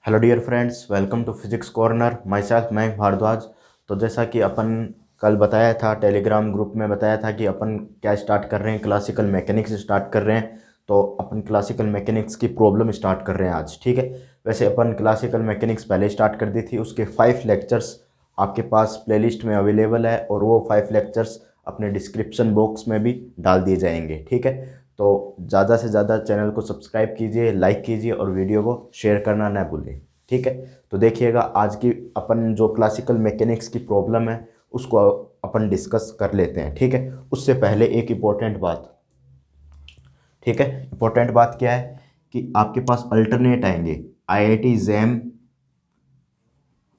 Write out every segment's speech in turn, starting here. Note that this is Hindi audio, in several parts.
Hello dear friends, welcome to physics corner. Myself मैं भारद्वाज। तो जैसा कि अपन कल बताया था, टेलीग्राम ग्रुप में बताया था कि अपन क्या स्टार्ट कर रहे हैं, क्लासिकल मैकेनिक्स स्टार्ट कर रहे हैं। तो अपन क्लासिकल मैकेनिक्स की प्रॉब्लम स्टार्ट कर रहे हैं आज, ठीक है। वैसे अपन क्लासिकल मैकेनिक्स पहले स्टार्ट कर दी थी, उसके 5 लेक्चर्स आपके पास प्लेलिस्ट में अवेलेबल है और वो 5 लेक्चर्स अपने डिस्क्रिप्शन बॉक्स में भी डाल दिए जाएंगे, ठीक है। तो ज़्यादा से ज़्यादा चैनल को सब्सक्राइब कीजिए, लाइक कीजिए और वीडियो को शेयर करना ना भूलें, ठीक है। तो देखिएगा, आज की अपन जो क्लासिकल मैकेनिक्स की प्रॉब्लम है उसको अपन डिस्कस कर लेते हैं, ठीक है। उससे पहले एक इम्पोर्टेंट बात, ठीक है। इम्पोर्टेंट बात क्या है कि आपके पास अल्टरनेट आएंगे। आईआईटी जैम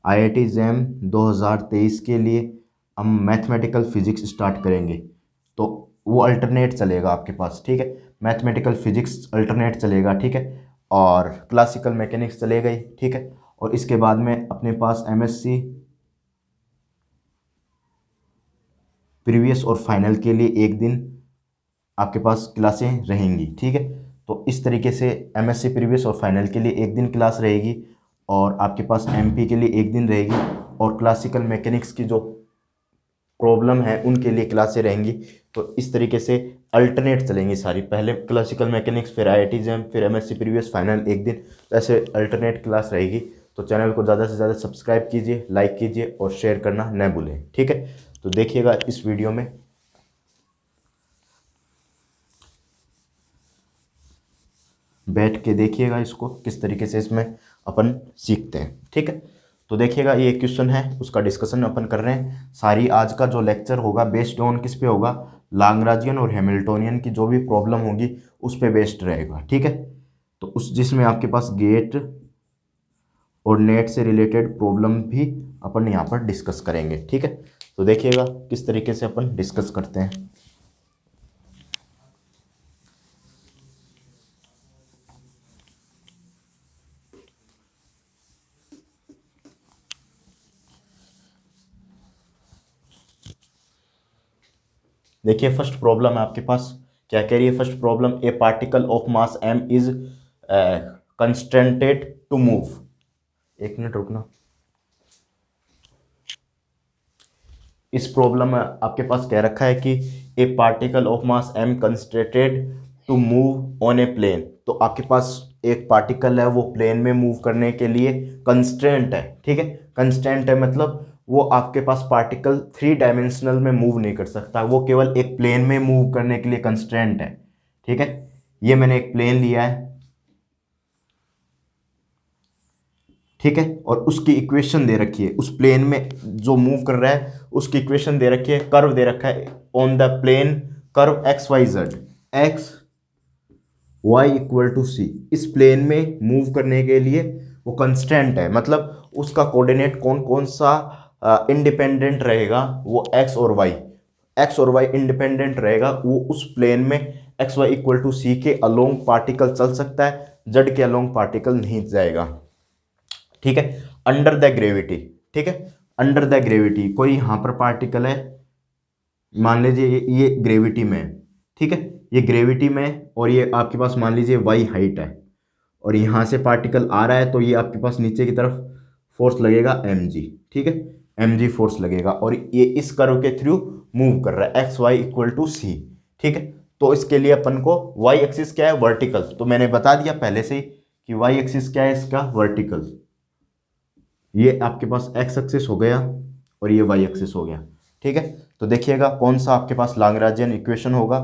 आईआईटी जैम 2023 के लिए हम मैथमेटिकल फिजिक्स स्टार्ट करेंगे। तो वो अल्टरनेट चलेगा आपके पास, ठीक है। मैथमेटिकल फिजिक्स अल्टरनेट चलेगा, ठीक है। और क्लासिकल मैकेनिक्स चलेगा ही, ठीक है। और इसके बाद में अपने पास एमएससी प्रीवियस और फाइनल के लिए एक दिन आपके पास क्लासें रहेंगी, ठीक है। तो इस तरीके से एमएससी प्रीवियस और फाइनल के लिए एक दिन क्लास रहेगी और आपके पास एमपी के लिए एक दिन रहेगी और क्लासिकल मैकेनिक्स की जो प्रॉब्लम है उनके लिए क्लासें रहेंगी। तो इस तरीके से अल्टरनेट चलेंगी सारी, पहले क्लासिकल मैकेनिक्स, फिर आईआईटी जैम, फिर एमएससी प्रीवियस फाइनल एक दिन, तो ऐसे अल्टरनेट क्लास रहेगी। तो चैनल को ज़्यादा से ज़्यादा सब्सक्राइब कीजिए, लाइक कीजिए और शेयर करना न भूलें, ठीक है। तो देखिएगा इस वीडियो में, बैठ के देखिएगा इसको किस तरीके से इसमें अपन सीखते हैं, ठीक है। तो देखिएगा, ये क्वेश्चन है, उसका डिस्कशन अपन कर रहे हैं। सारी आज का जो लेक्चर होगा बेस्ड ऑन किस पे होगा, लाग्रांजियन और हैमिल्टोनियन की जो भी प्रॉब्लम होगी उस पे बेस्ड रहेगा, ठीक है। तो उस जिसमें आपके पास गेट और नेट से रिलेटेड प्रॉब्लम भी अपन यहाँ पर डिस्कस करेंगे, ठीक है। तो देखिएगा किस तरीके से अपन डिस्कस करते हैं। देखिए, फर्स्ट प्रॉब्लम है आपके पास, क्या कह रही है first problem, a particle of mass m is constrained to move. एक मिनट रुकना। इस प्रॉब्लम में आपके पास कह रखा है कि a particle of mass m constrained to move on a plane. तो आपके पास एक पार्टिकल है, वो प्लेन में मूव करने के लिए कंस्ट्रेंट है, ठीक है। कंस्ट्रेंट है मतलब वो आपके पास पार्टिकल 3 डायमेंशनल में मूव नहीं कर सकता, वो केवल एक प्लेन में मूव करने के लिए कंस्ट्रेंट है, ठीक है। ये मैंने एक प्लेन लिया है, ठीक है, और उसकी इक्वेशन दे रखी है, उस प्लेन में जो मूव कर रहा है उसकी इक्वेशन दे रखी है, कर्व दे रखा है on the plane, curve x y z, x y equal to c. इस प्लेन में मूव करने के लिए वो कंस्टेंट है, मतलब उसका कोऑर्डिनेट कौन कौन सा इंडिपेंडेंट रहेगा, वो एक्स और वाई इंडिपेंडेंट रहेगा। वो उस प्लेन में एक्स वाई इक्वल टू सी के अलोंग पार्टिकल चल सकता है, जेड के अलोंग पार्टिकल नहीं जाएगा, ठीक है। अंडर द ग्रेविटी, ठीक है। अंडर द ग्रेविटी कोई यहां पर पार्टिकल है, मान लीजिए ये ग्रेविटी में है, ठीक है। ये ग्रेविटी में है और ये आपके पास मान लीजिए वाई हाइट है और यहां से पार्टिकल आ रहा है, तो ये आपके पास नीचे की तरफ फोर्स लगेगा एम जी, ठीक है। एम जी फोर्स लगेगा और ये इस कर्व के थ्रू मूव कर रहा है, एक्स वाई इक्वल टू सी, ठीक है। तो इसके लिए अपन को वाई एक्सिस क्या है, वर्टिकल। तो मैंने बता दिया पहले से ही कि वाई एक्सिस क्या है इसका, वर्टिकल। ये आपके पास एक्स एक्सिस हो गया और ये वाई एक्सिस हो गया, ठीक है। तो देखिएगा कौन सा आपके पास लाग्रांजियन इक्वेशन होगा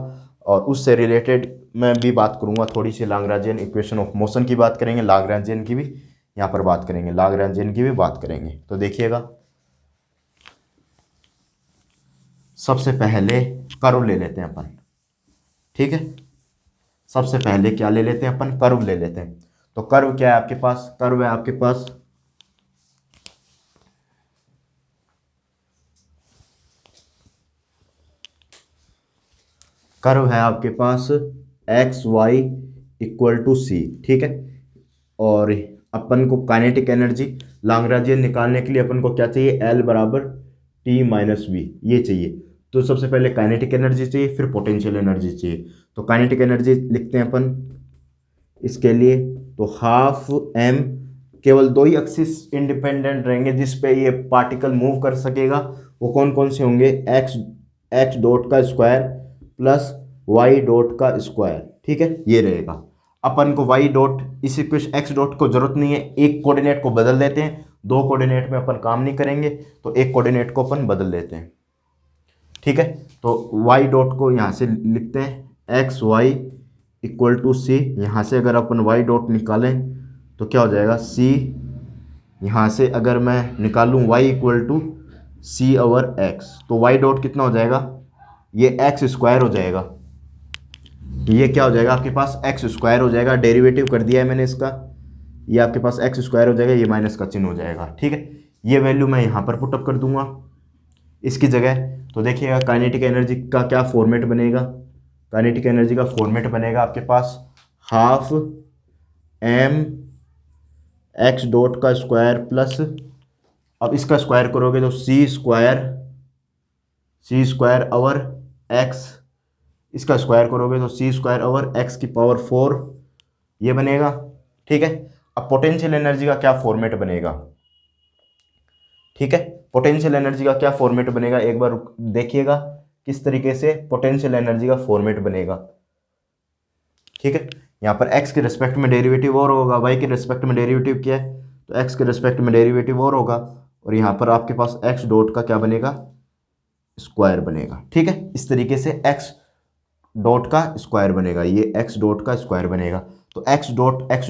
और उससे रिलेटेड मैं भी बात करूंगा थोड़ी सी। लाग्रांजियन इक्वेशन ऑफ मोशन की बात करेंगे, लाग्रांजियन की भी यहाँ पर बात करेंगे, लाग्रांजियन की भी बात करेंगे। तो देखिएगा, सबसे पहले कर्व ले लेते हैं अपन, ठीक है। सबसे पहले क्या ले लेते हैं अपन, कर्व ले लेते हैं। तो कर्व क्या है आपके पास, कर्व है आपके पास कर्व है आपके पास एक्स वाई इक्वल टू सी, ठीक है। और अपन को काइनेटिक एनर्जी लाग्रांजियन निकालने के लिए अपन को क्या चाहिए, एल बराबर टी माइनस वी, ये चाहिए। तो सबसे पहले काइनेटिक एनर्जी चाहिए, फिर पोटेंशियल एनर्जी चाहिए। तो काइनेटिक एनर्जी लिखते हैं अपन इसके लिए, तो हाफ एम केवल दो ही एक्सिस इंडिपेंडेंट रहेंगे जिस पे ये पार्टिकल मूव कर सकेगा। वो कौन कौन से होंगे? एक्स डॉट का स्क्वायर प्लस वाई डॉट का स्क्वायर, ठीक है, ये रहेगा। अपन को वाई डॉट इस इक्वेशन एक्स डॉट को जरूरत नहीं है, एक कोऑर्डिनेट को बदल देते हैं, दो कोऑर्डिनेट में अपन काम नहीं करेंगे तो एक कोऑर्डिनेट को अपन बदल देते हैं, ठीक है। तो वाई डॉट को यहाँ से लिखते हैं एक्स वाई इक्वल टू सी। यहाँ से अगर अपन वाई डॉट निकालें तो क्या हो जाएगा? सी, यहाँ से अगर मैं निकालूँ y equal to c over x, तो वाई डॉट कितना हो जाएगा? ये एक्स स्क्वायर हो जाएगा। ये क्या हो जाएगा आपके पास? एक्स स्क्वायर हो जाएगा। डेरिवेटिव कर दिया है मैंने इसका, ये आपके पास एक्स स्क्वायर हो जाएगा, ये माइनस का चिन्ह हो जाएगा, ठीक है। ये वैल्यू मैं यहाँ पर पुटअप कर दूंगा इसकी जगह। तो देखिएगा काइनेटिक एनर्जी का क्या फॉर्मेट बनेगा? काइनेटिक एनर्जी का फॉर्मेट बनेगा आपके पास हाफ एम एक्स डॉट का स्क्वायर प्लस, अब इसका स्क्वायर करोगे तो सी स्क्वायर ओवर एक्स, इसका स्क्वायर करोगे तो सी स्क्वायर ओवर एक्स की पावर 4, ये बनेगा, ठीक है। अब पोटेंशियल एनर्जी का क्या फॉर्मेट बनेगा? ठीक है, पोटेंशियल एनर्जी का क्या फॉर्मेट बनेगा एक बार देखिएगा किस तरीके से पोटेंशियल एनर्जी का फॉर्मेट बनेगा, ठीक है। यहाँ पर x के रिस्पेक्ट में डेरिवेटिव और होगा, y के रिस्पेक्ट में डेरिवेटिव क्या है तो x के रिस्पेक्ट में डेरिवेटिव और होगा, और यहाँ पर आपके पास x डॉट का क्या बनेगा? स्क्वायर बनेगा, ठीक है। इस तरीके से x डॉट का स्क्वायर बनेगा, ये x डॉट का स्क्वायर बनेगा। तो x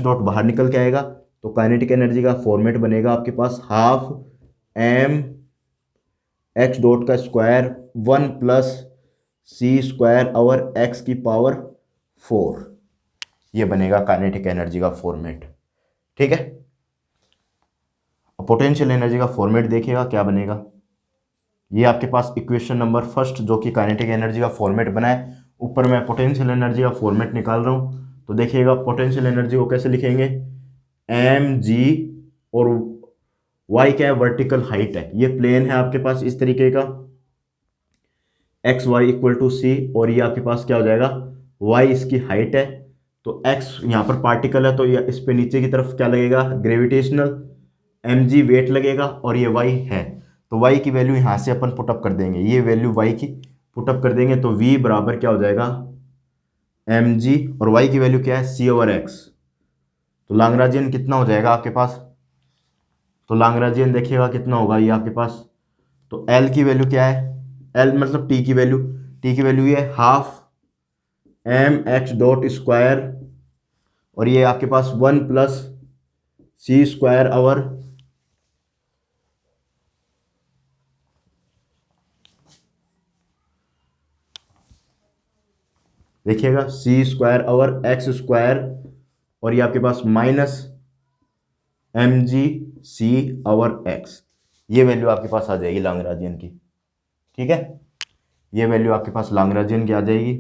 डॉट बाहर निकल के आएगा, तो काइनेटिक एनर्जी का फॉर्मेट बनेगा आपके पास हाफ एम एक्स डॉट का square 1 plus c square over x की पावर 4, ये बनेगा काइनेटिक एनर्जी का फॉर्मेट, ठीक है। पोटेंशियल एनर्जी का फॉर्मेट देखिएगा क्या बनेगा। ये आपके पास इक्वेशन नंबर फर्स्ट जो कि काइनेटिक एनर्जी का फॉर्मेट बना है, ऊपर मैं पोटेंशियल एनर्जी का फॉर्मेट निकाल रहा हूँ। तो देखिएगा पोटेंशियल एनर्जी को कैसे लिखेंगे? एम जी, और वाई क्या है? वर्टिकल हाइट है, ये प्लेन है आपके पास इस तरीके का, एक्स वाई इक्वल टू सी, और ये आपके पास क्या हो जाएगा? वाई इसकी हाइट है, तो एक्स यहाँ पर पार्टिकल है तो ये इस पे नीचे की तरफ क्या लगेगा? ग्रेविटेशनल, एम जी वेट लगेगा, और ये वाई है, तो वाई की वैल्यू यहाँ से अपन पुटअप कर देंगे, ये वैल्यू वाई की पुटअप कर देंगे, तो वी बराबर क्या हो जाएगा? एम जी, और वाई की वैल्यू क्या है? सी ओवर एक्स। तो लाग्रांजियन कितना हो जाएगा आपके पास? तो लाग्रांजियन देखिएगा कितना होगा ये आपके पास, तो एल की वैल्यू क्या है? एल मतलब टी की वैल्यू ये half m x dot square, और ये आपके पास 1 प्लस सी स्क्वायर ओवर देखिएगा c square over x square, और ये आपके पास minus m g c over x, ये वैल्यू आपके पास आ जाएगी लाग्रांजियन की, ठीक है। ये वैल्यू आपके पास लाग्रांजियन की आ जाएगी,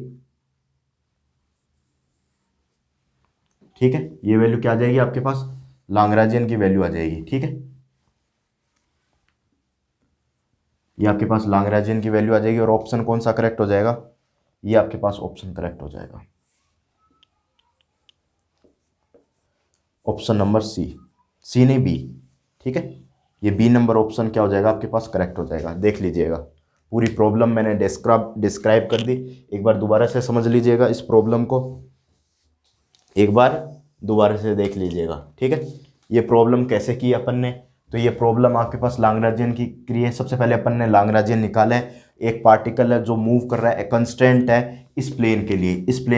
ठीक है। ये वैल्यू क्या आ जाएगी आपके पास? लाग्रांजियन की वैल्यू आ जाएगी, ठीक है। ये आपके पास लाग्रांजियन की वैल्यू आ जाएगी, और ऑप्शन कौन सा करेक्ट हो जाएगा? ये आपके पास ऑप्शन करेक्ट हो जाएगा, ऑप्शन नंबर सी नहीं बी, ठीक है। ये बी नंबर ऑप्शन क्या हो जाएगा आपके पास? करेक्ट हो जाएगा। देख लीजिएगा पूरी प्रॉब्लम मैंने डिस्क्राइब कर दी, एक बार दोबारा से समझ लीजिएगा इस प्रॉब्लम को, एक बार दोबारा से देख लीजिएगा, ठीक है। ये प्रॉब्लम कैसे की अपन ने? तो ये प्रॉब्लम आपके पास लाग्रांजियन की क्रिया। सबसे पहले अपन ने लाग्रांजियन निकाला है, एक पार्टिकल है जो मूव कर रहा है, कंस्टेंट है इस प्लेन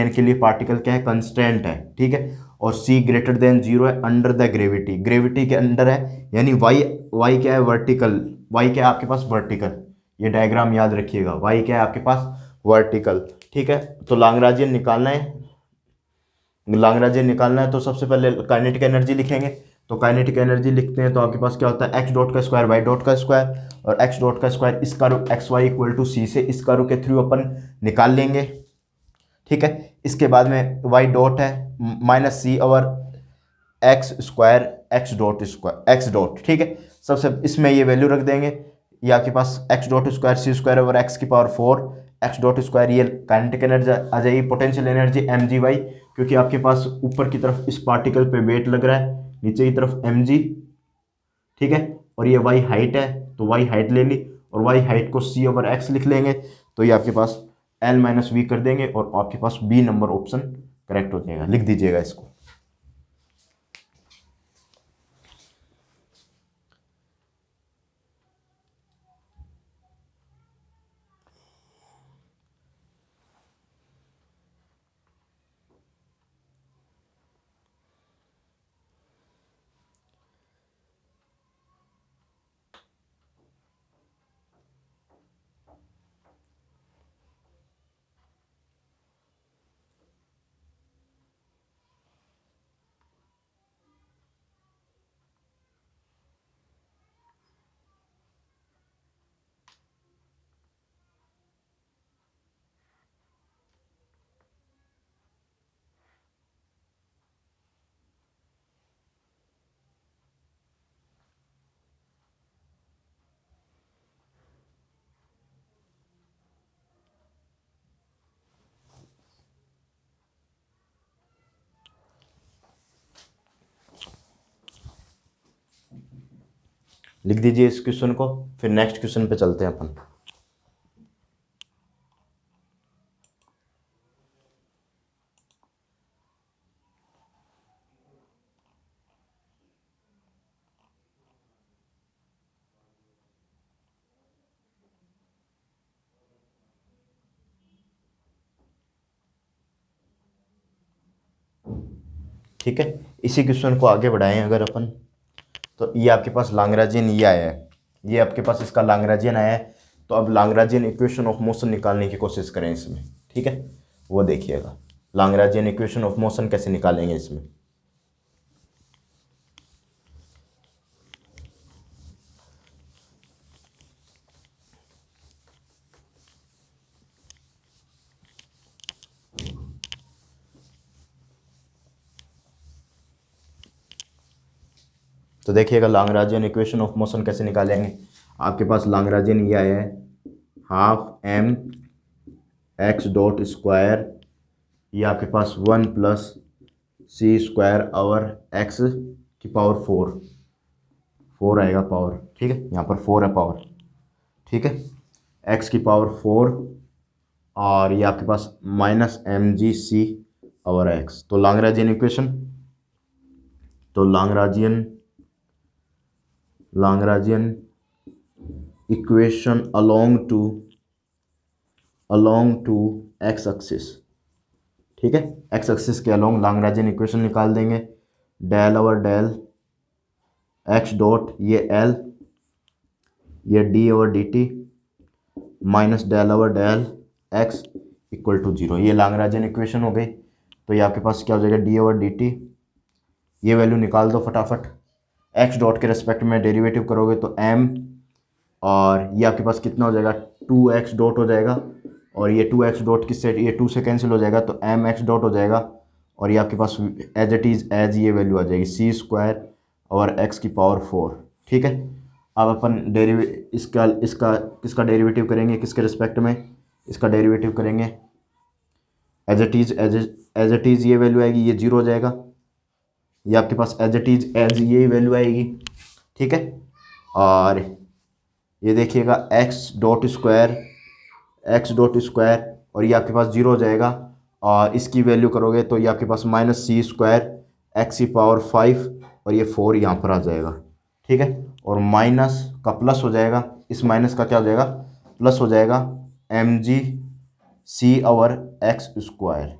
के लिए पार्टिकल क्या है? कंस्टेंट है, ठीक है, और c ग्रेटर देन 0 है, अंडर द ग्रेविटी के अंडर है, यानी y क्या है? वर्टिकल, y क्या है आपके पास? वर्टिकल, ये डायग्राम याद रखिएगा, y क्या है आपके पास? वर्टिकल, ठीक है। तो लाग्रांजियन निकालना है तो सबसे पहले काइनेटिक एनर्जी लिखेंगे। तो काइनेटिक एनर्जी लिखते हैं तो आपके पास क्या होता है? एक्स डॉट का स्क्वायर वाई डॉट का स्क्वायर, और एक्स डॉट का स्क्वायर इस curve x y equal to c से इस कर्व के थ्रू अपन निकाल लेंगे, ठीक है। इसके बाद में वाई डॉट है minus c over x square x dot, ठीक है। सबसे इसमें ये वैल्यू रख देंगे, ये आपके पास x dot square c square over x की पावर 4 एक्स डॉट स्क्वायर, ये काइनेटिक एनर्जी आ जाएगी। Potential energy m g y, क्योंकि आपके पास ऊपर की तरफ इस पार्टिकल पे वेट लग रहा है, नीचे की तरफ mg, ठीक है, और ये y हाइट है तो y हाइट ले ली, और y हाइट को c/x लिख लेंगे, तो ये आपके पास l माइनस वी कर देंगे और आपके पास बी नंबर ऑप्शन करेक्ट हो जाएगा। लिख दीजिएगा इसको। लिख दीजिए इस क्वेश्चन को, फिर नेक्स्ट क्वेश्चन पे चलते हैं अपन। ठीक है, इसी क्वेश्चन को आगे बढ़ाएं अगर अपन, तो ये आपके पास लाग्रांजियन ये आया है, ये आपके पास इसका लाग्रांजियन आया है, तो अब लाग्रांजियन इक्वेशन ऑफ मोशन निकालने की कोशिश करें इसमें। ठीक है, वो देखिएगा लाग्रांजियन इक्वेशन ऑफ मोशन कैसे निकालेंगे इसमें। तो देखिएगा लाग्रांजियन इक्वेशन ऑफ मोशन कैसे निकालेंगे। आपके पास लाग्रांजियन ये आया है, half m x dot square, ये आपके पास 1 plus c square over x की पावर 4 आएगा पावर। ठीक है, यहाँ पर 4 है पावर। ठीक है, एक्स की पावर 4, और ये आपके पास minus m g c over x. तो लाग्रांजियन इक्वेशन, तो Lagrangian equation along to x axis. ठीक है, एक्स एक्सिस के अलोंग लाग्रांजियन इक्वेशन निकाल देंगे। Del over del x dot ये एल, ये d over d t, minus del over del x equal to 0। ये लाग्रांजियन इक्वेशन हो गई। तो ये आपके पास क्या हो जाएगा, डी ओवर डी टी, ये वैल्यू निकाल दो फटाफट। एक्स डॉट के रेस्पेक्ट में डेरिवेटिव करोगे तो एम, और ये आपके पास कितना हो जाएगा, 2x डॉट हो जाएगा, और ये 2x डॉट किससे, ये 2 से कैंसिल हो जाएगा तो एम एक्स डॉट हो जाएगा, और ये आपके पास एज इट इज़ एज ये वैल्यू आ जाएगी सी स्क्वायर और x की पावर 4। ठीक है, अब अपन इसका इसका किसका डेरिवेटिव करेंगे, किसके रिस्पेक्ट में इसका डेरिवेटिव करेंगे, एज इट इज़ ये वैल्यू आएगी, ये 0 हो जाएगा, ये आपके पास एज इट इज़ एज ये वैल्यू आएगी। ठीक है, और ये देखिएगा एक्स डॉट स्क्वायर, और ये आपके पास 0 हो जाएगा, और इसकी वैल्यू करोगे तो ये आपके पास माइनस सी स्क्वायर एक्स की पावर 5, और ये 4 यहाँ पर आ जाएगा। ठीक है, और माइनस का प्लस हो जाएगा, इस माइनस का क्या हो जाएगा, प्लस हो जाएगा m g c over x square,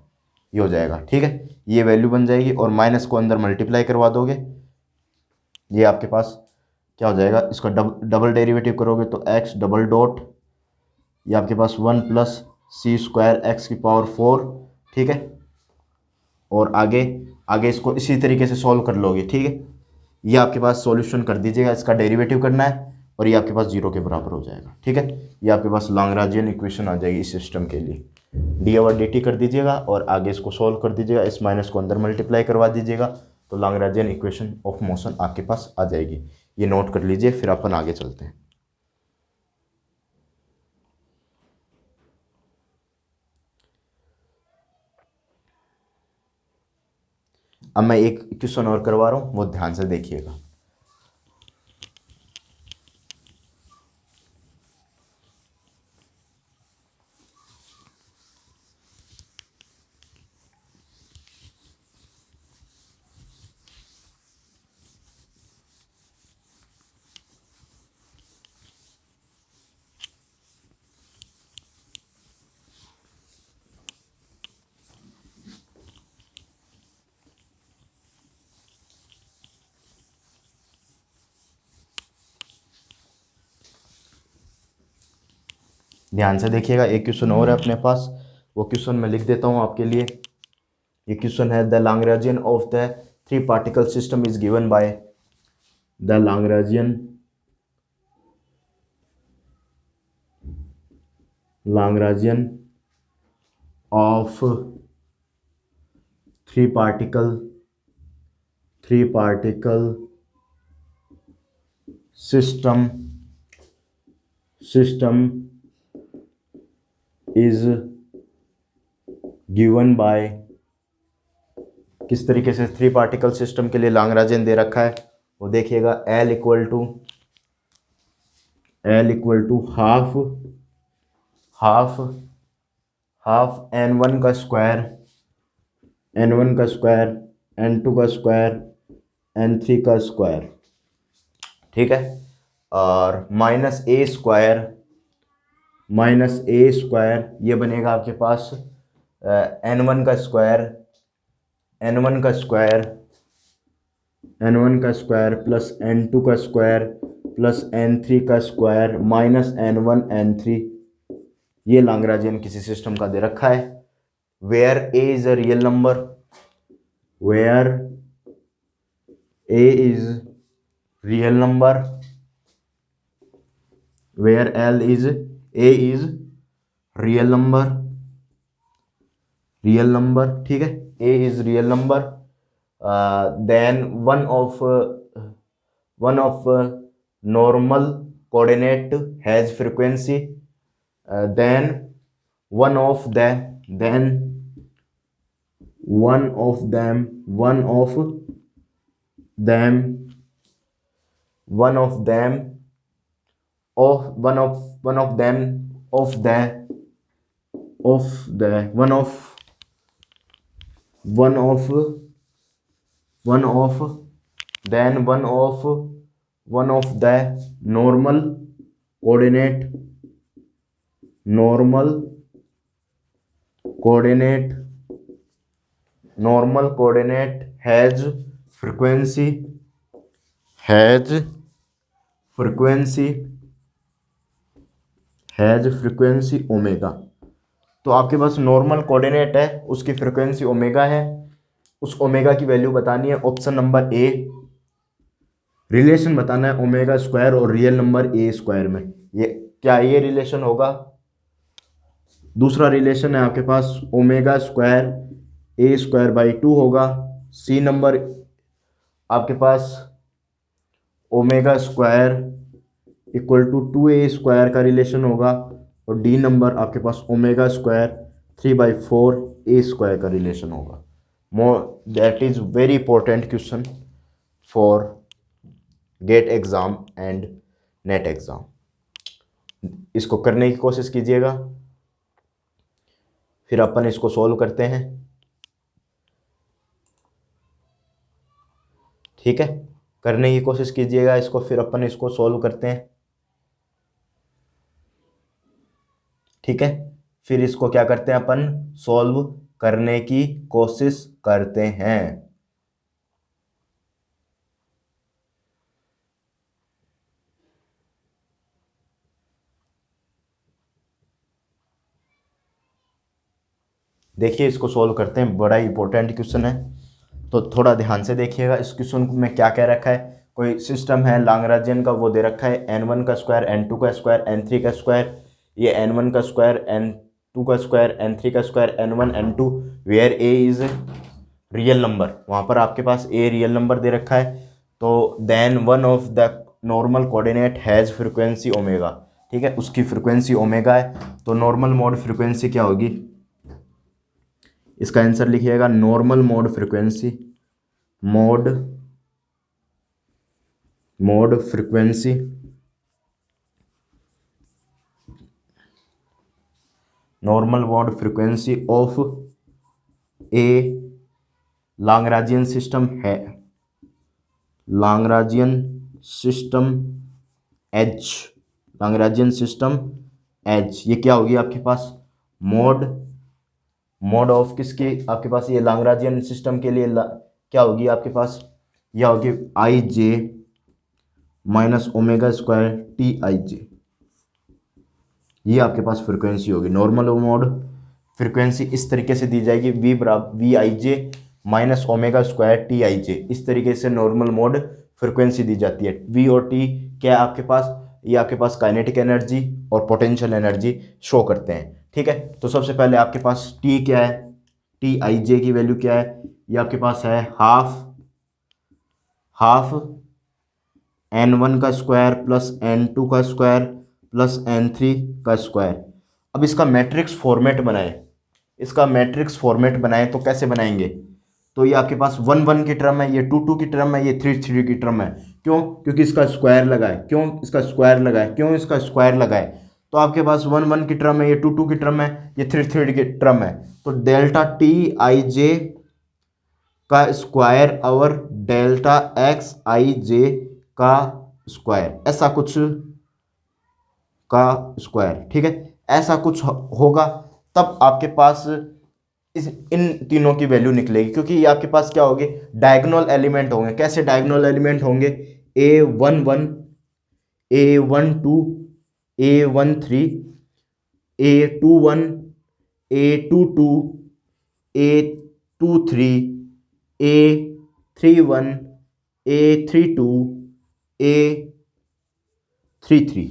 ये हो जाएगा। ठीक है, ये वैल्यू बन जाएगी, और माइनस को अंदर मल्टीप्लाई करवा दोगे, ये आपके पास क्या हो जाएगा, इसका डबल डेरिवेटिव करोगे तो एक्स डबल डॉट, ये आपके पास 1 प्लस सी स्क्वायर एक्स की पावर 4। ठीक है, और आगे आगे इसको इसी तरीके से सॉल्व कर लोगे। ठीक है, ये आपके पास सॉल्यूशन कर दीजिएगा, इसका डेरिवेटिव करना है, और ये आपके पास 0 के बराबर हो जाएगा। ठीक है, ये आपके पास लाग्रांजियन इक्वेशन आ जाएगी इस सिस्टम के लिए। डी ओवर डी टी कर दीजिएगा, और आगे इसको सॉल्व कर दीजिएगा, इस माइनस को अंदर मल्टीप्लाई करवा दीजिएगा, तो लाग्रांजियन इक्वेशन ऑफ मोशन आपके पास आ जाएगी। ये नोट कर लीजिए, फिर अपन आगे चलते हैं। अब मैं एक क्वेश्चन और करवा रहा हूँ, वो ध्यान से देखिएगा। ध्यान से देखिएगा, एक क्वेश्चन और है अपने पास, वो क्वेश्चन मैं लिख देता हूँ आपके लिए। ये क्वेश्चन है, the Lagrangian of the three particle system is given by the Lagrangian of three particle system is given by, किस तरीके से थ्री पार्टिकल सिस्टम के लिए लैग्रेंजियन दे रखा है वो देखिएगा। L equal to half n1 का स्क्वायर n2 का स्क्वायर n3 का स्क्वायर, ठीक है, और माइनस ए स्क्वायर ये बनेगा आपके पास n1 का स्क्वायर प्लस n2 का स्क्वायर प्लस n3 का स्क्वायर माइनस n1 n3। ये लैग्रेंजियन किसी सिस्टम का दे रखा है। Where a is a real number, where a is real number, where a is real number, ठीक है, a is real number, then one of normal coordinate has frequency, then one of the normal coordinate has frequency omega. तो आपके पास नॉर्मल कोऑर्डिनेट है, उसकी फ्रीक्वेंसी ओमेगा है, उस ओमेगा की वैल्यू बतानी है। ऑप्शन नंबर ए, रिलेशन बताना है ओमेगा स्क्वायर और रियल नंबर ए स्क्वायर में, ये क्या ये रिलेशन होगा। दूसरा रिलेशन है आपके पास omega square a square by 2 होगा। सी नंबर आपके पास omega square equal to 2a square का रिलेशन होगा, और डी नंबर आपके पास ओमेगा स्क्वायर 3/4 a स्क्वायर का रिलेशन होगा। That is very important question for GATE exam and NET exam. इसको करने की कोशिश कीजिएगा, फिर अपन इसको सॉल्व करते हैं, ठीक है, करने की कोशिश कीजिएगा इसको, फिर अपन इसको सॉल्व करते हैं, ठीक है, फिर इसको क्या करते हैं अपन सॉल्व करने की कोशिश करते हैं। देखिए इसको सॉल्व करते हैं, बड़ा इंपॉर्टेंट क्वेश्चन है, तो थोड़ा ध्यान से देखिएगा। इस क्वेश्चन में क्या कह रखा है, कोई सिस्टम है लैग्रेंजियन का, वो दे रखा है n1 का स्क्वायर n2 का स्क्वायर n3 का स्क्वायर, ये n1 का स्क्वायर n2 का स्क्वायर n3 का square n1 n2, where a is real number, वहाँ पर आपके पास a रियल नंबर दे रखा है। तो then one of the normal coordinate has frequency omega, ठीक है, उसकी फ्रिक्वेंसी ओमेगा है, तो नॉर्मल मोड फ्रिक्वेंसी क्या होगी, इसका आंसर लिखिएगा normal mode frequency mode frequency normal mode frequency of a Lagrangian system है, Lagrangian system H, Lagrangian system H, ये क्या होगी आपके पास मोड ऑफ किसके आपके पास, ये लाग्रांजियन सिस्टम के लिए क्या होगी आपके पास, यह होगी i j minus omega square t i j, ये आपके पास फ्रीक्वेंसी होगी। नॉर्मल मोड फ्रीक्वेंसी इस तरीके से दी जाएगी, v i j minus omega square t i j, इस तरीके से नॉर्मल मोड फ्रीक्वेंसी दी जाती है। वी और टी क्या है आपके पास, ये आपके पास काइनेटिक एनर्जी और पोटेंशियल एनर्जी शो करते हैं, ठीक है। तो सबसे पहले आपके पास टी क्या है, टी आई जे की वैल्यू क्या है, ये आपके पास है हाफ n1 का स्क्वायर प्लस n2 का स्क्वायर प्लस n3 का स्क्वायर। अब इसका मैट्रिक्स फॉर्मेट बनाएं, इसका मैट्रिक्स फॉर्मेट बनाएं तो कैसे बनाएंगे, तो ये आपके पास 1 1 की टर्म है, ये 2 2 की टर्म है, ये 3 3 की टर्म है। क्यों, क्योंकि इसका स्क्वायर लगा है, क्यों इसका स्क्वायर लगा है, क्यों इसका स्क्वायर लगा है। तो आपके पास 1 1 की टर्म है, ये 2 2 की टर्म है, ये 3 3 की टर्म है। तो डेल्टा टी आई जे का स्क्वायर और डेल्टा एक्स आई जे का स्क्वायर, ऐसा कुछ का स्क्वायर, ठीक है, ऐसा कुछ होगा। तब आपके पास इन तीनों की वैल्यू निकलेगी, क्योंकि ये आपके पास क्या होंगे, डायगोनल एलिमेंट होंगे। कैसे डायगोनल एलिमेंट होंगे, A11 A12 A13 A21 A22 A23 A31 A32 A33,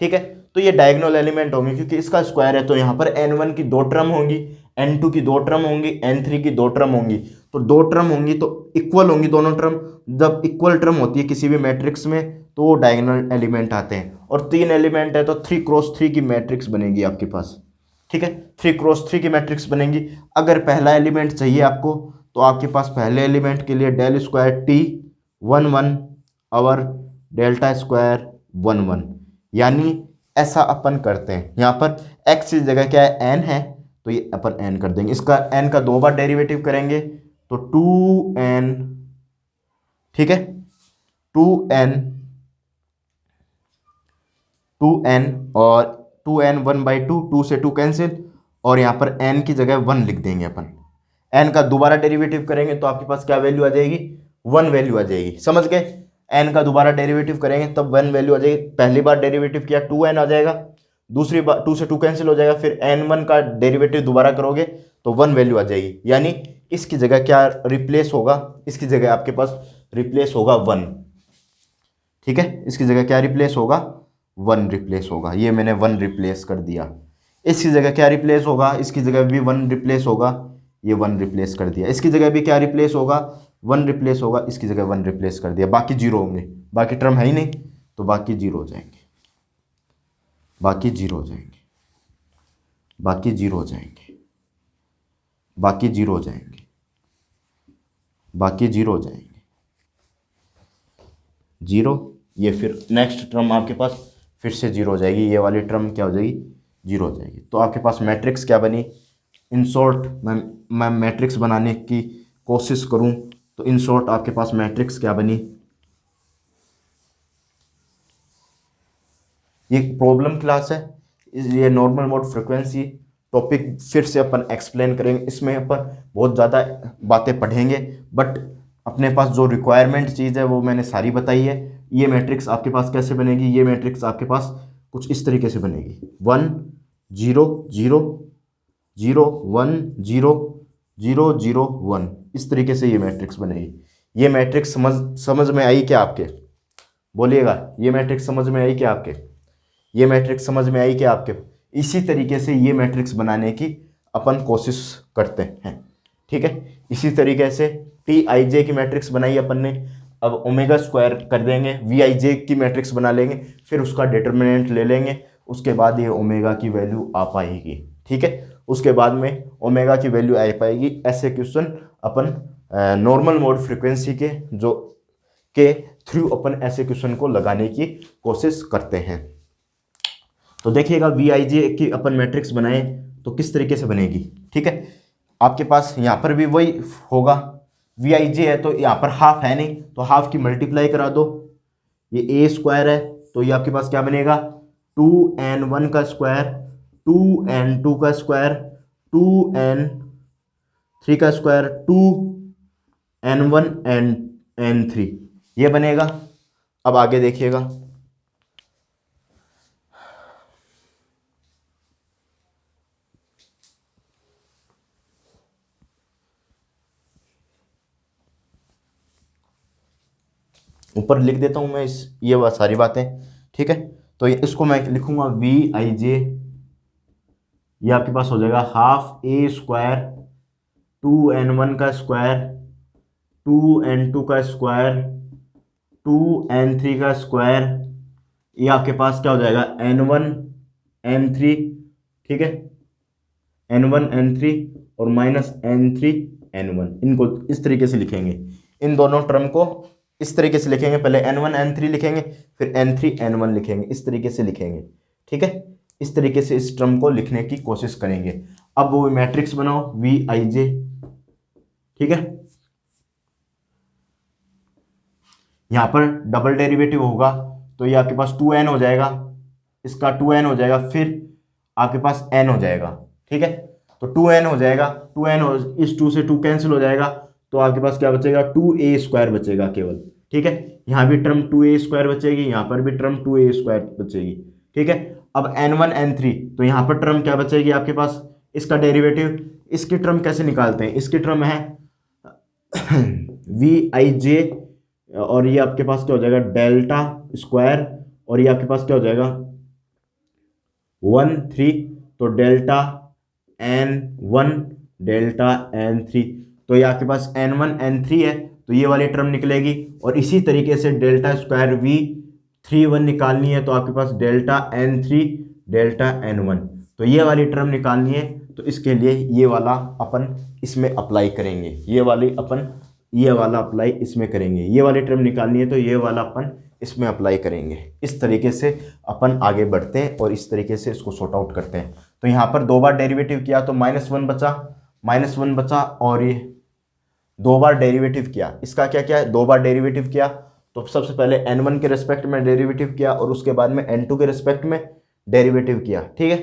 ठीक है। तो ये डायगोनल एलिमेंट होंगे, क्योंकि इसका स्क्वायर है, तो यहाँ पर n1 की 2 टर्म होंगी, n2 की 2 टर्म होंगी, n3 की 2 टर्म होंगी। तो 2 टर्म होंगी तो इक्वल होंगी दोनों टर्म। जब इक्वल टर्म होती है किसी भी मैट्रिक्स में तो वो डायगोनल एलिमेंट आते हैं। और 3 एलिमेंट है तो 3 क्रॉस 3 की मैट्रिक्स बनेगी आपके पास, ठीक है, 3 क्रॉस 3 की मैट्रिक्स बनेगी। अगर पहला एलिमेंट चाहिए आपको तो आपके पास पहले एलिमेंट के लिए डेल स्क्वायर टी 1 1 और डेल्टा स्क्वायर 1 1, यानी ऐसा अपन करते हैं। यहाँ पर x की जगह क्या है, n है, तो ये अपन n कर देंगे। इसका n का 2 बार डेरिवेटिव करेंगे तो 2n, ठीक है, 2n और 2n 1/2, 2 से 2 कैंसिल, और यहाँ पर n की जगह 1 लिख देंगे अपन। n का दोबारा डेरिवेटिव करेंगे तो आपके पास क्या वैल्यू आ जाएगी, 1 वैल्यू आ जाएगी, समझ गए। n का दोबारा डेरिवेटिव करेंगे तब 1 वैल्यू आ जाएगी। पहली बार डेरिवेटिव किया 2n आ जाएगा, दूसरी बार 2 से 2 कैंसिल हो जाएगा, फिर n1 का डेरिवेटिव दोबारा करोगे तो 1 वैल्यू आ जाएगी। यानी इसकी जगह क्या रिप्लेस होगा, इसकी जगह आपके पास रिप्लेस होगा 1, ठीक है, इसकी जगह क्या रिप्लेस होगा, 1 रिप्लेस होगा। ये मैंने 1 रिप्लेस कर दिया। इसकी जगह क्या रिप्लेस होगा, इसकी जगह भी 1 रिप्लेस होगा, ये 1 रिप्लेस कर दिया। इसकी जगह भी क्या रिप्लेस होगा, 1 रिप्लेस होगा, इसकी जगह 1 रिप्लेस कर दिया। बाकी 0 होंगे, बाकी टर्म है ही नहीं तो बाकी 0 हो जाएंगे, बाकी 0 हो जाएंगे, बाकी 0 हो जाएंगे, बाकी 0 हो जाएंगे, बाकी 0 हो जाएंगे, 0। ये फिर नेक्स्ट टर्म आपके पास फिर से 0 हो जाएगी, ये वाली टर्म क्या हो जाएगी, 0 हो जाएगी। तो आपके पास मैट्रिक्स क्या बनी, इन शॉर्ट मैं मैट्रिक्स बनाने की कोशिश करूं तो इन शॉर्ट आपके पास मैट्रिक्स क्या बनी, ये प्रॉब्लम क्लास है, ये नॉर्मल मोड फ्रीक्वेंसी टॉपिक फिर से अपन एक्सप्लेन करेंगे। इसमें अपन बहुत ज़्यादा बातें पढ़ेंगे, बट अपने पास जो रिक्वायरमेंट चीज़ है वो मैंने सारी बताई है। ये मैट्रिक्स आपके पास कैसे बनेगी, ये मैट्रिक्स आपके पास कुछ इस तरीके से बनेगी, 1 0 0 0 1 0 0 0 1, इस तरीके से ये मैट्रिक्स बनेगी। ये मैट्रिक्स समझ में आई क्या आपके, बोलिएगा, ये मैट्रिक्स समझ में आई क्या आपके, ये मैट्रिक्स समझ में आई क्या आपके। इसी तरीके से ये मैट्रिक्स बनाने की अपन कोशिश करते हैं, ठीक है। इसी तरीके से टी आई जे की मैट्रिक्स बनाई अपन ने, अब ओमेगा स्क्वायर कर देंगे, वी आई जे की मैट्रिक्स बना लेंगे, फिर उसका डिटर्मिनेंट ले लेंगे, उसके बाद ये ओमेगा की वैल्यू आ पाएगी, ठीक है। उसके बाद में ओमेगा की वैल्यू आ पाएगी। ऐसे क्वेश्चन अपन नॉर्मल मोड फ्रीक्वेंसी के जो के थ्रू अपन ऐसे क्वेश्चन को लगाने की कोशिश करते हैं। तो देखिएगा वी आई जे की अपन मैट्रिक्स बनाए तो किस तरीके से बनेगी। ठीक है, आपके पास यहाँ पर भी वही होगा, वी आई जे है तो यहाँ पर हाफ है नहीं, तो हाफ की मल्टीप्लाई करा दो, ये ए स्क्वायर है तो ये आपके पास क्या बनेगा 2n1 का स्क्वायर, 2n2 का स्क्वायर, 2n3 का स्क्वायर, 2n1 एंड n3 ये बनेगा। अब आगे देखिएगा, ऊपर लिख देता हूं मैं ये सारी बातें। ठीक है, तो इसको मैं लिखूंगा वी आई जे, ये आपके पास हो जाएगा हाफ ए स्क्वायर, 2n1 का स्क्वायर, 2n2 का स्क्वायर, 2n3 का स्क्वायर, ये आपके पास क्या हो जाएगा n1 n3। ठीक है, n1 n3 और माइनस n3 n1, इनको इस तरीके से लिखेंगे, इन दोनों टर्म को इस तरीके से लिखेंगे, पहले n1 n3 लिखेंगे फिर n3 n1 लिखेंगे, इस तरीके से लिखेंगे। ठीक है, इस तरीके से इस टर्म को लिखने की कोशिश करेंगे। अब वो मैट्रिक्स बनाओ वी आई जे। ठीक है, यहां पर डबल डेरिवेटिव होगा तो ये आपके पास 2n हो जाएगा, इसका 2n हो जाएगा, फिर आपके पास n हो जाएगा। ठीक है, तो 2n हो जाएगा, 2n हो, इस 2 से 2 कैंसिल हो जाएगा, तो आपके पास क्या बचेगा 2a स्क्वायर बचेगा केवल। ठीक है, यहाँ भी टर्म 2a स्क्वायर बचेगी, यहाँ पर भी टर्म 2a स्क्वायर बचेगी। ठीक है, अब n1 n3 तो यहाँ पर टर्म क्या बचेगी आपके पास, इसका डेरिवेटिव, इसकी टर्म कैसे निकालते हैं, इसकी टर्म है वी आई जे, और ये आपके पास क्या हो जाएगा डेल्टा स्क्वायर, और ये आपके पास क्या हो जाएगा 1 3, तो डेल्टा n1 डेल्टा n3, तो ये आपके पास n1 n3 है तो ये वाली टर्म निकलेगी, और इसी तरीके से डेल्टा स्क्वायर v31 निकालनी है तो आपके पास डेल्टा n3 डेल्टा n1, तो ये वाली टर्म निकालनी है तो इसके लिए ये वाला अपन इसमें अप्लाई करेंगे, ये वाली अपन ये वाला अप्लाई इसमें करेंगे, ये वाली टर्म निकालनी है तो ये वाला अपन इसमें अप्लाई करेंगे। इस तरीके से अपन आगे बढ़ते हैं और इस तरीके से इसको सॉर्ट आउट करते हैं। तो यहाँ पर 2 बार डेरिवेटिव किया तो -1 बचा, -1 बचा, और ये 2 बार डेरिवेटिव किया, इसका क्या क्या है 2 बार डेरिवेटिव किया, तो सबसे पहले n1 के रेस्पेक्ट में डेरिवेटिव किया और उसके बाद में n2 के रेस्पेक्ट में डेरिवेटिव किया। ठीक है,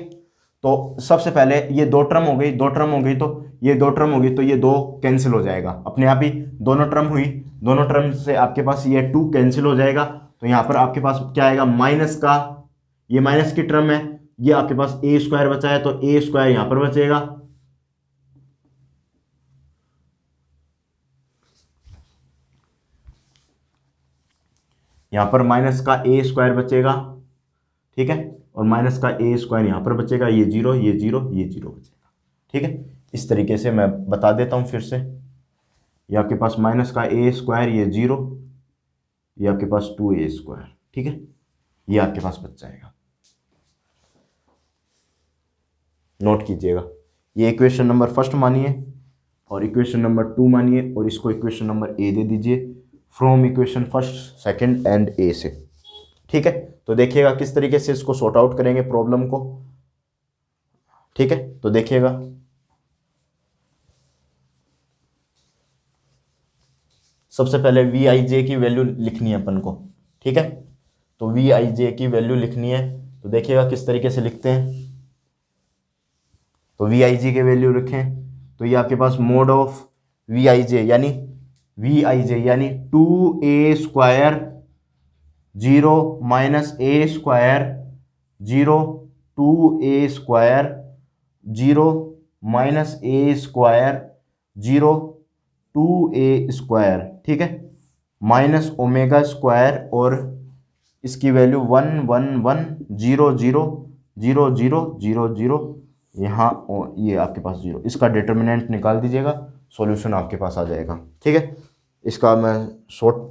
तो सबसे पहले ये 2 टर्म हो गई, 2 टर्म हो गई, तो ये 2 टर्म हो गई तो ये 2 कैंसिल हो जाएगा अपने आप ही, दोनों टर्म हुई, दोनों टर्म से आपके पास ये 2 कैंसिल हो जाएगा, तो यहाँ पर आपके पास क्या आएगा माइनस का, ये माइनस की टर्म है, ये आपके पास ए स्क्वायर बचा है तो ए स्क्वायर यहाँ पर बचेगा, यहाँ पर माइनस का ए स्क्वायर बचेगा। ठीक है, और माइनस का ए स्क्वायर यहाँ पर बचेगा, ये 0 ये 0 ये 0 बचेगा। ठीक है, इस तरीके से मैं बता देता हूँ फिर से, ये आपके पास माइनस का ए स्क्वायर ये 0, ये आपके पास 2a स्क्वायर। ठीक है, ये आपके पास बच जाएगा, नोट कीजिएगा, ये इक्वेशन नंबर फर्स्ट मानिए और इक्वेशन नंबर 2 मानिए और इसको इक्वेशन नंबर ए दे दीजिए from equation first second and A से। ठीक है, तो देखिएगा किस तरीके से इसको सॉर्ट आउट करेंगे प्रॉब्लम को। ठीक है, तो देखिएगा, सबसे पहले वी आई जे की वैल्यू लिखनी है अपन को। ठीक है, तो वी आई जे की वैल्यू लिखनी है, तो देखिएगा किस तरीके से लिखते हैं। तो वी आई जे की वैल्यू लिखें तो ये आपके पास मोड ऑफ वी आई जे यानी 2a स्क्वायर 0 माइनस ए स्क्वायर 0 2a स्क्वायर 0 माइनस ए स्क्वायर 0 2a स्क्वायर। ठीक है, माइनस ओमेगा स्क्वायर, और इसकी वैल्यू 1 1 1 0 0 0 0 0 0, यहाँ ये आपके पास 0, इसका डिटर्मिनेंट निकाल दीजिएगा, सॉल्यूशन आपके पास आ जाएगा। ठीक है, इसका मैं शॉर्ट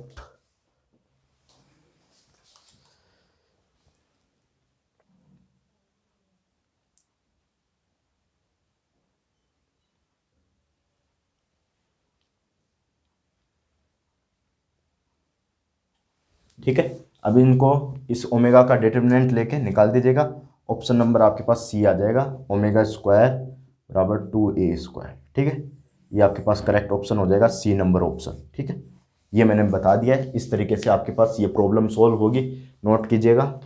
ठीक है, अब इनको इस ओमेगा का डिटर्मिनेंट लेके निकाल दीजिएगा। ऑप्शन नंबर आपके पास सी आ जाएगा, ओमेगा स्क्वायर बराबर 2a²। ठीक है, ये आपके पास करेक्ट ऑप्शन हो जाएगा, सी नंबर ऑप्शन। ठीक है, ये मैंने बता दिया है। इस तरीके से आपके पास ये प्रॉब्लम सॉल्व होगी, नोट कीजिएगा।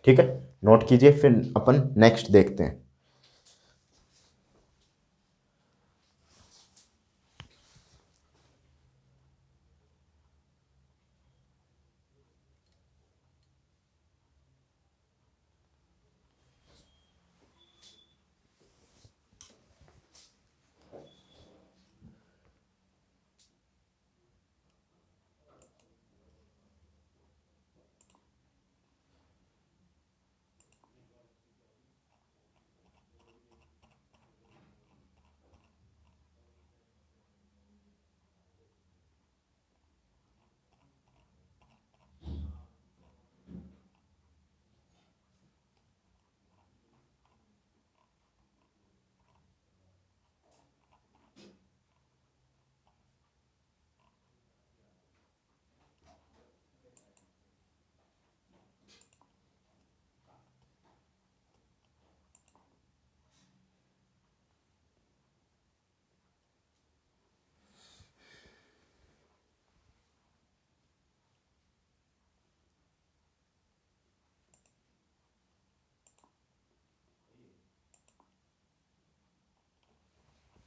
ठीक है, नोट कीजिए, फिर अपन नेक्स्ट देखते हैं।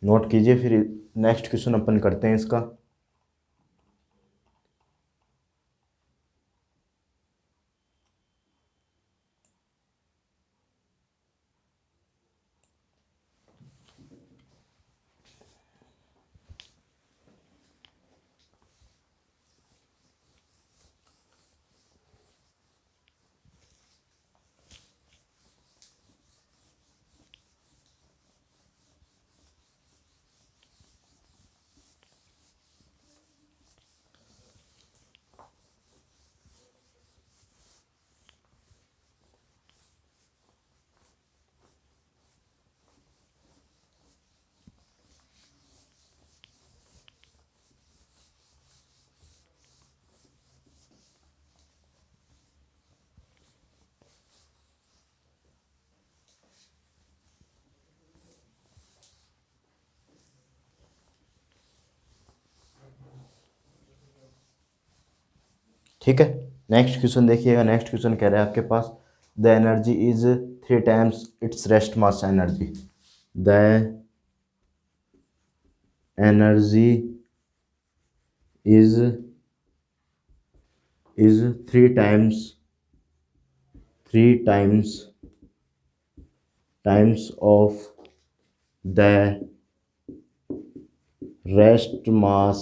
नोट कीजिए, फिर नेक्स्ट क्वेश्चन अपन करते हैं इसका। ठीक है, नेक्स्ट क्वेश्चन देखिएगा। नेक्स्ट क्वेश्चन कह रहा है आपके पास, the energy is 3 times its rest mass energy. The energy is 3 times of the rest mass.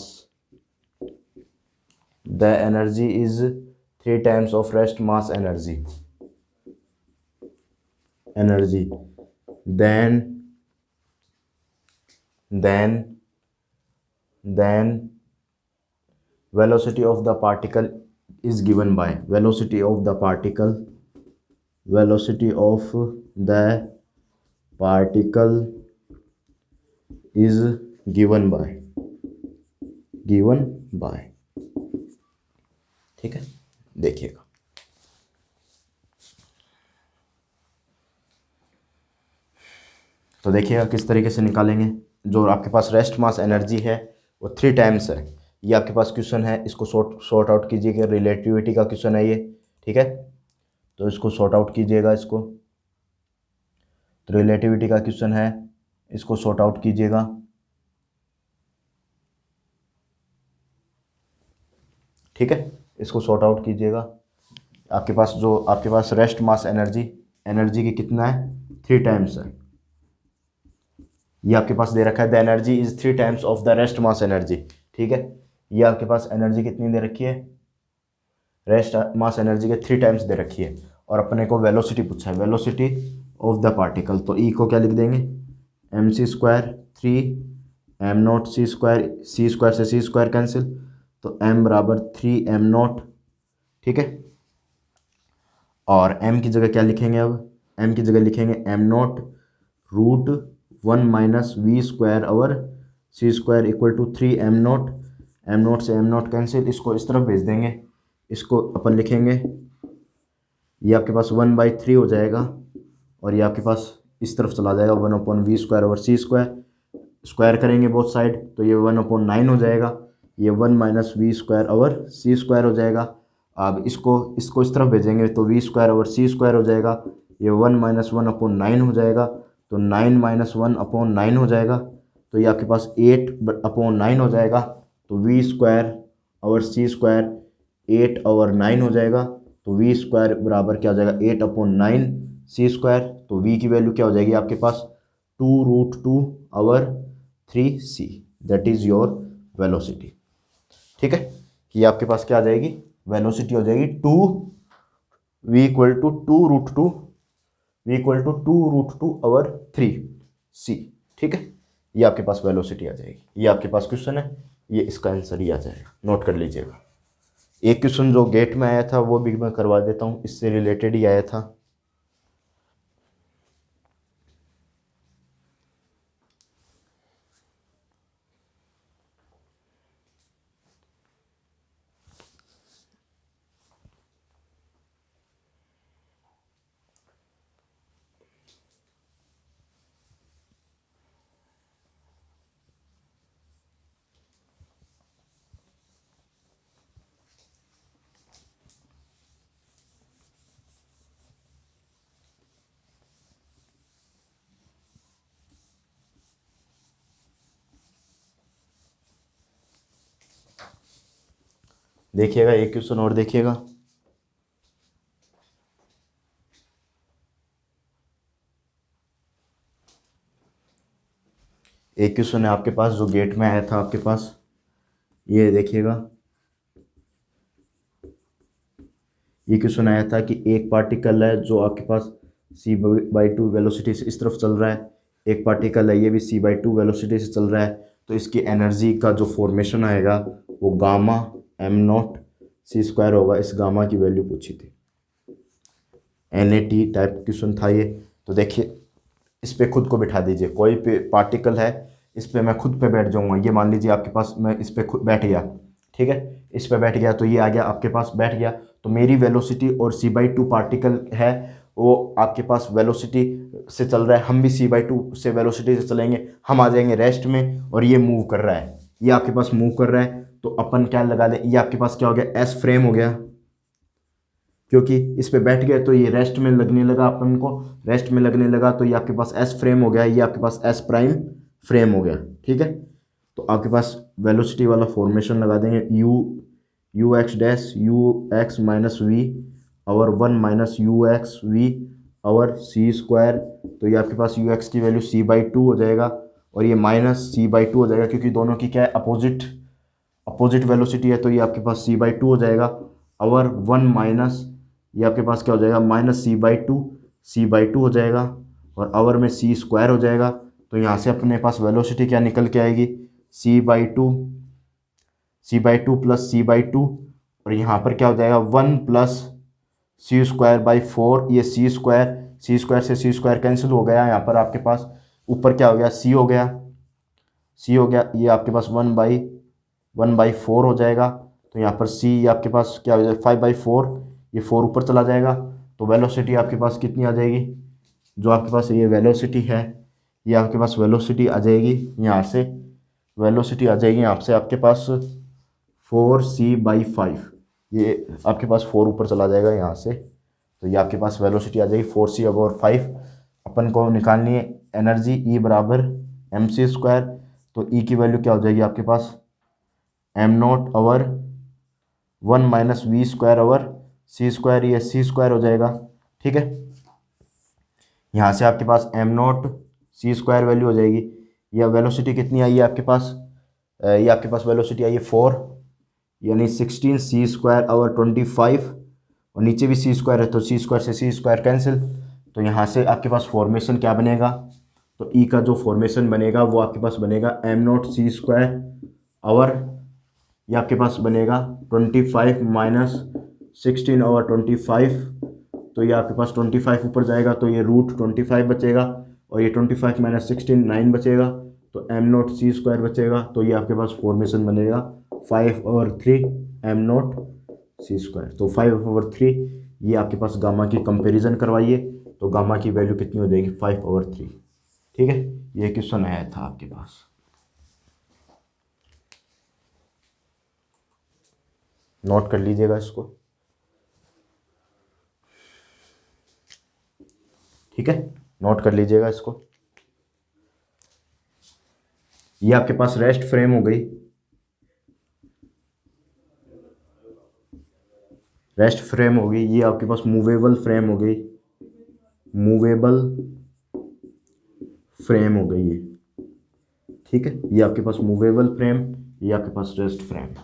The energy is 3 times of rest mass energy. Then velocity of the particle is given by, velocity of the particle is given by। ठीक है, देखिएगा। तो देखिएगा किस तरीके से निकालेंगे। जो आपके पास रेस्ट मास एनर्जी है वो 3 टाइम्स है। ये आपके पास क्वेश्चन है, इसको सॉर्ट आउट कीजिएगा। रिलेटिविटी का क्वेश्चन है ये। ठीक है, तो इसको सॉर्ट आउट कीजिएगा इसको। तो रिलेटिविटी का क्वेश्चन है, इसको सॉर्ट आउट कीजिएगा। ठीक है, इसको सॉर्ट आउट कीजिएगा। आपके पास रेस्ट मास एनर्जी की कितना है, 3 टाइम्स है। ये आपके पास दे रखा है, the energy is 3 times of the rest mass energy. ठीक है, ये आपके पास एनर्जी कितनी दे रखी है, रेस्ट मास एनर्जी के 3 टाइम्स दे रखी है। और अपने को वेलोसिटी पूछा है, वेलोसिटी ऑफ द पार्टिकल। तो ई को क्या लिख देंगे, mc² 3 m0 c², से c² कैंसिल, तो m बराबर 3 m0। ठीक है, और m की जगह क्या लिखेंगे अब, एम की जगह लिखेंगे m naught root 1 minus v square और c square equal to 3 m naught से एम नॉट कैंसिल, इसको इस तरफ भेज देंगे, इसको अपन लिखेंगे, ये आपके पास 1/3 हो जाएगा और ये आपके पास इस तरफ चला जाएगा 1/वी स्क्वायर और सी स्क्वायर, स्क्वायर करेंगे बोथ साइड तो ये 1/9 हो जाएगा, ये 1 माइनस वी स्क्वायर और सी स्क्वायर हो जाएगा। अब इसको इसको इस तरफ भेजेंगे तो वी स्क्वायर और सी स्क्वायर हो जाएगा, ये 1 माइनस 1/9 हो जाएगा, तो 9 माइनस 1/9 हो जाएगा, तो ये आपके पास 8/9 हो जाएगा, तो वी स्क्वायर और सी स्क्वायर 8/9 हो जाएगा, तो वी स्क्वायर बराबर क्या हो जाएगा 8/9 सी स्क्वायर, तो वी की वैल्यू क्या हो जाएगी आपके पास 2√2/3c, that is your velocity. ठीक है, ये आपके पास क्या आ जाएगी, वेलोसिटी हो जाएगी 2v=2√2/3c। ठीक है, ये आपके पास वेलोसिटी आ जाएगी, ये आपके पास क्वेश्चन है, ये इसका आंसर ही आ जाएगा, नोट कर लीजिएगा। एक क्वेश्चन जो गेट में आया था वो भी मैं करवा देता हूँ, इससे रिलेटेड ही आया था। देखिएगा एक क्वेश्चन और देखिएगा, एक क्वेश्चन है आपके पास जो गेट में आया था आपके पास, ये देखिएगा, ये क्वेश्चन आया था कि एक पार्टिकल है जो आपके पास c/2 वेलोसिटी से इस तरफ चल रहा है, एक पार्टिकल है ये भी c/2 वेलोसिटी से चल रहा है, तो इसकी एनर्जी का जो फॉर्मेशन आएगा वो गामा m0 c स्क्वायर होगा, इस गामा की वैल्यू पूछी थी, NAT टाइप क्वेश्चन था ये। तो देखिए इस पे खुद को बिठा दीजिए, कोई पे पार्टिकल है इस पे मैं खुद पे बैठ जाऊंगा, ये मान लीजिए आपके पास मैं इस पे खुद बैठ गया, ठीक है, इस पे बैठ गया तो ये आ गया आपके पास बैठ गया, तो मेरी वेलोसिटी और c/2 पार्टिकल है वो आपके पास वेलोसिटी से चल रहा है, हम भी c/2 से वेलोसिटी से चलेंगे, हम आ जाएंगे रेस्ट में, और ये मूव कर रहा है, ये आपके पास मूव कर रहा है, तो अपन क्या लगा दें, ये आपके पास क्या हो गया एस फ्रेम हो गया, क्योंकि इस पे बैठ गया तो ये रेस्ट में लगने लगा, अपन को रेस्ट में लगने लगा, तो ये आपके पास एस फ्रेम हो गया, ये आपके पास एस प्राइम फ्रेम हो गया। ठीक है, तो आपके पास वेलोसिटी वाला फॉर्मेशन लगा देंगे, u x dash u x minus v और 1 माइनस यू एक्स वी और सी स्क्वायर, तो ये आपके पास यू एक्स की वैल्यू c/2 हो जाएगा और ये माइनस c/2 हो जाएगा, क्योंकि दोनों की क्या है अपोजिट वेलोसिटी है, तो ये आपके पास c/2 हो जाएगा और 1 माइनस ये आपके पास क्या हो जाएगा माइनस c/2 हो जाएगा और आवर में c स्क्वायर हो जाएगा, तो यहाँ से अपने पास वेलोसिटी क्या निकल के आएगी c/2 प्लस c/2 और यहाँ पर क्या हो जाएगा 1 प्लस c स्क्वायर बाई 4, ये c स्क्वायर से c स्क्वायर कैंसिल हो गया, यहाँ पर आपके पास ऊपर क्या हो गया c हो गया, ये आपके पास 1/4 हो जाएगा, तो यहाँ पर c आपके पास क्या हो जाएगा 5/4, ये 4 ऊपर चला जाएगा, तो वेलोसिटी आपके पास कितनी आ जाएगी, जो आपके पास ये वेलोसिटी है ये आपके पास वेलोसिटी आ जाएगी यहाँ से, वेलोसिटी आ जाएगी यहाँ से आपके पास 4c/5, ये आपके पास 4 ऊपर चला जाएगा यहाँ से, तो ये आपके पास वेलोसिटी आ जाएगी 4c/5। अपन को निकालनी है एनर्जी E बराबर mc², तो E की वैल्यू क्या हो जाएगी आपके पास m0 और 1 माइनस वी स्क्वायर और सी स्क्वायर, ये सी स्क्वायर हो जाएगा। ठीक है, यहाँ से आपके पास m0 सी स्क्वायर वैल्यू हो जाएगी, यह वेलोसिटी कितनी आई है आपके पास, ये आपके पास वेलोसिटी आई है 4, यानी 16 सी स्क्वायर और 25, और नीचे भी सी स्क्वायर है तो सी स्क्वायर से सी स्क्वायर कैंसिल, तो यहाँ से आपके पास फॉर्मेशन क्या बनेगा, तो ई का जो फॉर्मेशन बनेगा वो आपके पास बनेगा m0 सी स्क्वायर और ये आपके पास बनेगा 25 माइनस 16 और 25 तो ये आपके पास 25 ऊपर जाएगा तो ये √25 बचेगा, और ये 25 माइनस 16 9 बचेगा, तो m0c² बचेगा। तो ये आपके पास फॉर्मेशन बनेगा 5/3 m0c²। तो 5/3 ये आपके पास गामा की कंपैरिजन करवाइए, तो गामा की वैल्यू कितनी हो जाएगी 5/3। ठीक है, ये क्वेश्चन आया था आपके पास। नोट कर लीजिएगा इसको। ठीक है, नोट कर लीजिएगा इसको। ये आपके पास रेस्ट फ्रेम हो गई, रेस्ट फ्रेम हो गई। ये आपके पास मूवेबल फ्रेम हो गई, मूवेबल फ्रेम हो गई ये। ठीक है, ये आपके पास मूवेबल फ्रेम, ये आपके पास रेस्ट फ्रेम।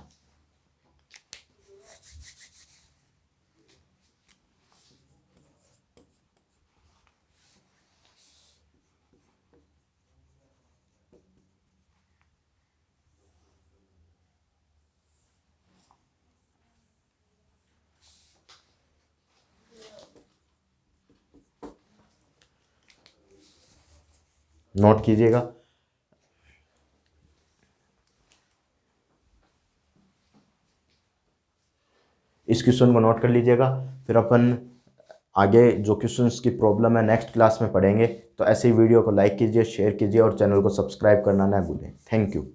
नोट कीजिएगा। इस क्वेश्चन को नोट कर लीजिएगा, फिर अपन आगे जो क्वेश्चंस की प्रॉब्लम है नेक्स्ट क्लास में पढ़ेंगे। तो ऐसे ही वीडियो को लाइक कीजिए, शेयर कीजिए और चैनल को सब्सक्राइब करना ना भूलें। Thank you.